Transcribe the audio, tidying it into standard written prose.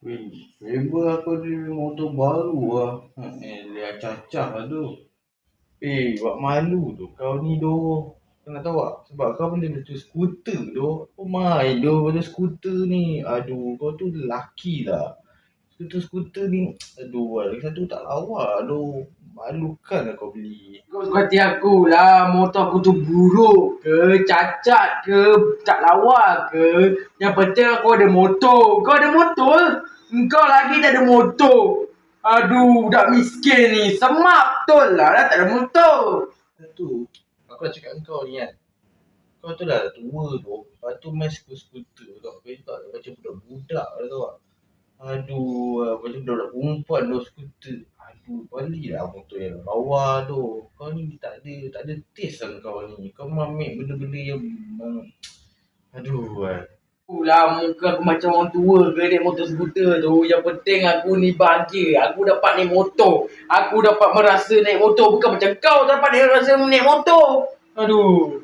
Weh, member aku ada motor baru lah. Lihat cacah lah tu. Buat malu tu kau ni doh. Kau nak tahu tak? Sebab kau boleh betul skuter doh. Kau main doh betul skuter ni. Aduh, kau tu lelaki lah. Skuter ni, aduh, lagi satu tak lawa doh. Malukan lah kau beli. Kau suka hati aku lah, motor aku tu buruk ke, cacat ke, tak lawa ke. Yang penting aku ada motor. Kau ada motor? Engkau lagi tak ada motor. Aduh, budak miskin ni. Semak betul lah dah tak ada motor. Tu, aku dah cakap dengan kau ni kan. Kau tu dah tua tu. Lepas tu main skuter kau. Kau tak macam budak-budak lah tau tak. Aduh, macam budak-budak perempuan tu skuter. Aduh, balilah motor yang lawa tu. Kau ni tak ada taste lah kau ni. Kau ambil benda-benda yang aduh. Lah muka aku macam orang tua ke naik motor skuter tu. Yang penting aku ni bahagia. Aku dapat naik motor. Aku dapat merasa naik motor. Bukan macam kau dapat rasa naik motor. Aduh.